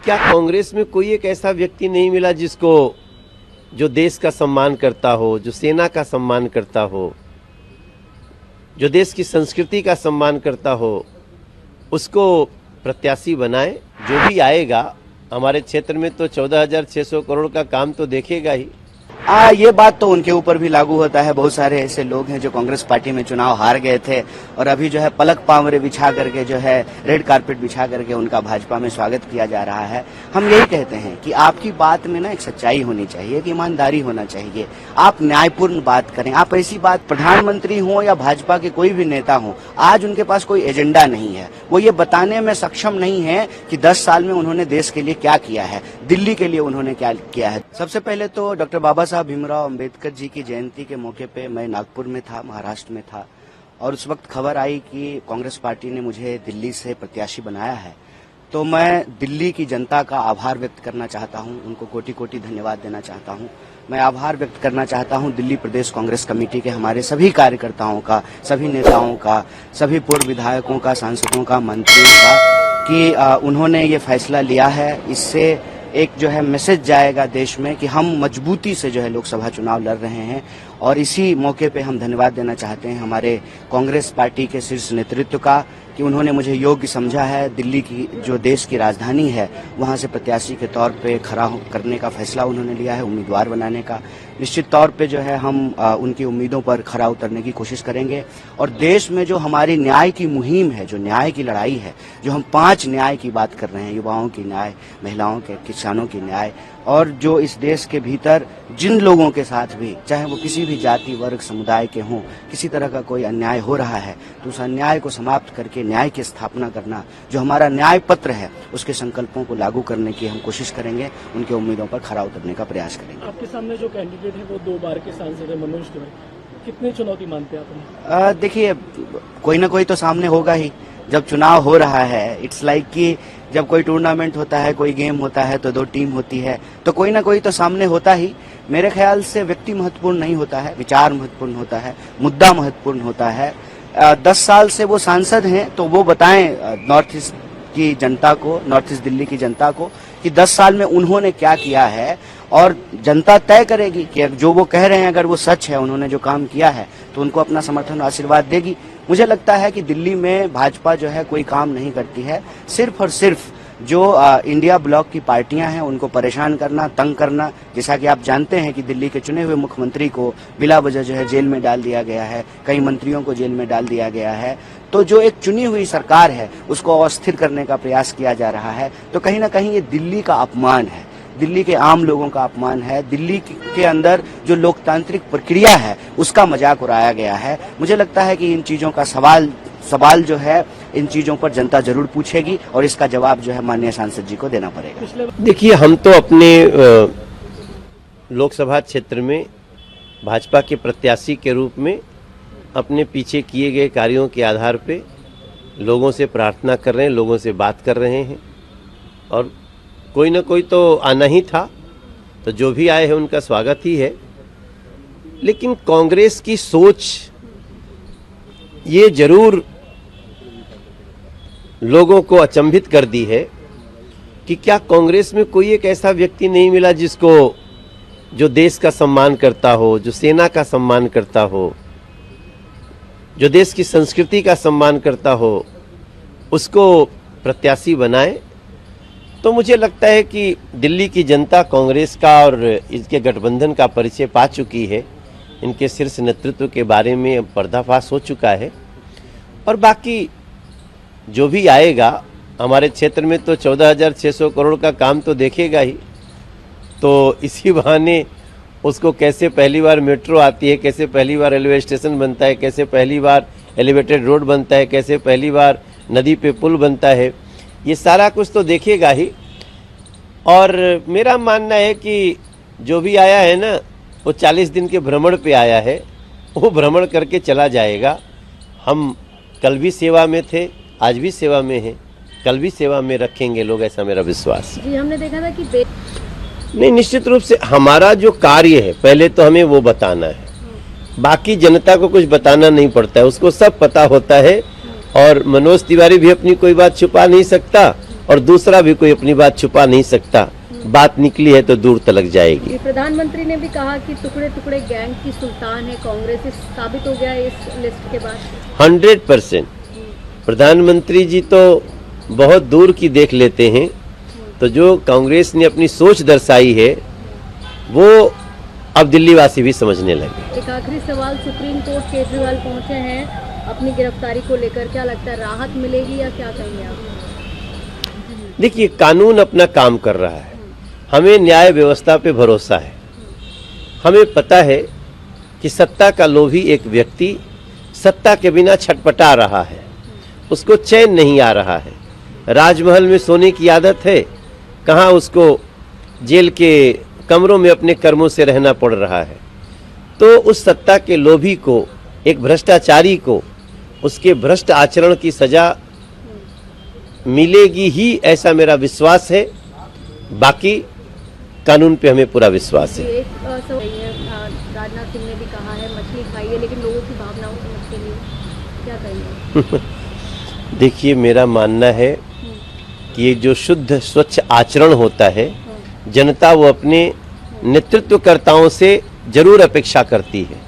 क्या कांग्रेस में कोई एक ऐसा व्यक्ति नहीं मिला जिसको जो देश का सम्मान करता हो, जो सेना का सम्मान करता हो, जो देश की संस्कृति का सम्मान करता हो, उसको प्रत्याशी बनाए। जो भी आएगा हमारे क्षेत्र में तो 14,600 करोड़ का काम तो देखेगा ही। ये बात तो उनके ऊपर भी लागू होता है। बहुत सारे ऐसे लोग हैं जो कांग्रेस पार्टी में चुनाव हार गए थे और अभी जो है पलक पावरे बिछा करके जो है रेड कारपेट बिछा करके उनका भाजपा में स्वागत किया जा रहा है। हम यही कहते हैं कि आपकी बात में ना एक सच्चाई होनी चाहिए, एक ईमानदारी होना चाहिए। आप न्यायपूर्ण बात करें। आप ऐसी बात, प्रधानमंत्री हो या भाजपा के कोई भी नेता हो, आज उनके पास कोई एजेंडा नहीं है। वो ये बताने में सक्षम नहीं है कि 10 साल में उन्होंने देश के लिए क्या किया है, दिल्ली के लिए उन्होंने क्या किया है। सबसे पहले तो डॉक्टर बाबा साहब भीमराव अंबेडकर जी की जयंती के मौके पे मैं नागपुर में था, महाराष्ट्र में था, और उस वक्त खबर आई कि कांग्रेस पार्टी ने मुझे दिल्ली से प्रत्याशी बनाया है। तो मैं दिल्ली की जनता का आभार व्यक्त करना चाहता हूं, उनको कोटि कोटि धन्यवाद देना चाहता हूं। मैं आभार व्यक्त करना चाहता हूं दिल्ली प्रदेश कांग्रेस कमेटी के हमारे सभी कार्यकर्ताओं का, सभी नेताओं का, सभी पूर्व विधायकों का, सांसदों का, मंत्रियों का, कि उन्होंने ये फैसला लिया है। इससे एक जो है मैसेज जाएगा देश में कि हम मजबूती से जो है लोकसभा चुनाव लड़ रहे हैं। और इसी मौके पे हम धन्यवाद देना चाहते हैं हमारे कांग्रेस पार्टी के शीर्ष नेतृत्व का कि उन्होंने मुझे योग्य समझा है। दिल्ली की जो देश की राजधानी है वहां से प्रत्याशी के तौर पे खड़ा करने का फैसला उन्होंने लिया है, उम्मीदवार बनाने का। निश्चित तौर पे जो है हम उनकी उम्मीदों पर खरा उतरने की कोशिश करेंगे। और देश में जो हमारी न्याय की मुहिम है, जो न्याय की लड़ाई है, जो हम 5 न्याय की बात कर रहे हैं, युवाओं की न्याय, महिलाओं के, किसानों की न्याय, और जो इस देश के भीतर जिन लोगों के साथ भी, चाहे वो किसी भी जाति, वर्ग, समुदाय के हों, किसी तरह का कोई अन्याय हो रहा है तो उस अन्याय को समाप्त करके न्याय की स्थापना करना, जो हमारा न्याय पत्र है उसके संकल्पों को लागू करने की हम कोशिश करेंगे, उनके उम्मीदों पर खरा उतरने का प्रयास करेंगे। आपके सामने जो कैंडिडेट है वो 2 बार के सांसद है, मनोज तिवारी, कितनी चुनौती मानते हैं आप? देखिए, कोई ना कोई तो सामने होगा ही। जब चुनाव हो रहा है, इट्स लाइक कि जब कोई टूर्नामेंट होता है, कोई गेम होता है तो 2 टीम होती है, तो कोई ना कोई तो सामने होता ही। मेरे ख्याल से व्यक्ति महत्वपूर्ण नहीं होता है, विचार महत्वपूर्ण होता है, मुद्दा महत्वपूर्ण होता है। 10 साल से वो सांसद हैं तो वो बताएं नॉर्थ ईस्ट की जनता को, नॉर्थ ईस्ट दिल्ली की जनता को, कि 10 साल में उन्होंने क्या किया है। और जनता तय करेगी कि जो वो कह रहे हैं अगर वो सच है, उन्होंने जो काम किया है, तो उनको अपना समर्थन और आशीर्वाद देगी। मुझे लगता है कि दिल्ली में भाजपा जो है कोई काम नहीं करती है, सिर्फ और सिर्फ जो इंडिया ब्लॉक की पार्टियां हैं उनको परेशान करना, तंग करना। जैसा कि आप जानते हैं कि दिल्ली के चुने हुए मुख्यमंत्री को बिला वजह जो है जेल में डाल दिया गया है, कई मंत्रियों को जेल में डाल दिया गया है। तो जो एक चुनी हुई सरकार है उसको अस्थिर करने का प्रयास किया जा रहा है। तो कहीं ना कहीं ये दिल्ली का अपमान है, दिल्ली के आम लोगों का अपमान है, दिल्ली के अंदर जो लोकतांत्रिक प्रक्रिया है उसका मजाक उड़ाया गया है। मुझे लगता है कि इन चीजों का सवाल जो है, इन चीजों पर जनता जरूर पूछेगी और इसका जवाब जो है माननीय सांसद जी को देना पड़ेगा। देखिए, हम तो अपने लोकसभा क्षेत्र में भाजपा के प्रत्याशी के रूप में अपने पीछे किए गए कार्यों के आधार पे लोगों से प्रार्थना कर रहे हैं, लोगों से बात कर रहे हैं, और कोई ना कोई तो आना ही था, तो जो भी आए हैं उनका स्वागत ही है। लेकिन कांग्रेस की सोच ये जरूर लोगों को अचंभित कर दी है कि क्या कांग्रेस में कोई एक ऐसा व्यक्ति नहीं मिला जिसको जो देश का सम्मान करता हो, जो सेना का सम्मान करता हो, जो देश की संस्कृति का सम्मान करता हो, उसको प्रत्याशी बनाए। तो मुझे लगता है कि दिल्ली की जनता कांग्रेस का और इसके गठबंधन का परिचय पा चुकी है। इनके शीर्ष नेतृत्व के बारे में पर्दाफाश हो चुका है, और बाकी जो भी आएगा हमारे क्षेत्र में तो 14,600 करोड़ का काम तो देखेगा ही। तो इसी बहाने उसको कैसे पहली बार मेट्रो आती है, कैसे पहली बार रेलवे स्टेशन बनता है, कैसे पहली बार एलिवेटेड रोड बनता है, कैसे पहली बार नदी पे पुल बनता है, ये सारा कुछ तो देखेगा ही। और मेरा मानना है कि जो भी आया है ना, वो 40 दिन के भ्रमण पे आया है, वो भ्रमण करके चला जाएगा। हम कल भी सेवा में थे, आज भी सेवा में हैं, कल भी सेवा में रखेंगे लोग, ऐसा मेरा विश्वास है। जी, हमने देखा था कि नहीं, निश्चित रूप से हमारा जो कार्य है पहले तो हमें वो बताना है, बाकी जनता को कुछ बताना नहीं पड़ता है, उसको सब पता होता है। और मनोज तिवारी भी अपनी कोई बात छुपा नहीं सकता, और दूसरा भी कोई अपनी बात छुपा नहीं सकता। बात निकली है तो दूर तलक जाएगी। प्रधानमंत्री ने भी कहा कि टुकड़े टुकड़े गैंग की सुल्तान है कांग्रेस, इस साबित हो गया इस लिस्ट के बाद। 100% प्रधानमंत्री जी तो बहुत दूर की देख लेते हैं, तो जो कांग्रेस ने अपनी सोच दर्शाई है वो अब दिल्ली वासी भी समझने लगे। एक आखिरी सवाल, सुप्रीम कोर्ट केजरीवाल पहुंचे हैं अपनी गिरफ्तारी को लेकर, क्या लगता है राहत मिलेगी या क्या कहेंगे आप? देखिए, कानून अपना काम कर रहा है, हमें न्याय व्यवस्था पे भरोसा है। हमें पता है कि सत्ता का लोभी एक व्यक्ति सत्ता के बिना छटपटा रहा है, उसको चैन नहीं आ रहा है। राजमहल में सोने की आदत है, कहाँ उसको जेल के कमरों में अपने कर्मों से रहना पड़ रहा है। तो उस सत्ता के लोभी को, एक भ्रष्टाचारी को, उसके भ्रष्ट आचरण की सजा मिलेगी ही, ऐसा मेरा विश्वास है। बाकी कानून पे हमें पूरा विश्वास है। एक राजनाथ सिंह ने भी कहा है मछली खाइए लेकिन लोगों की भावनाओं को मत खेलिए, क्या कहेंगे? देखिए, मेरा मानना है कि ये जो शुद्ध स्वच्छ आचरण होता है, जनता वो अपने नेतृत्वकर्ताओं से जरूर अपेक्षा करती है।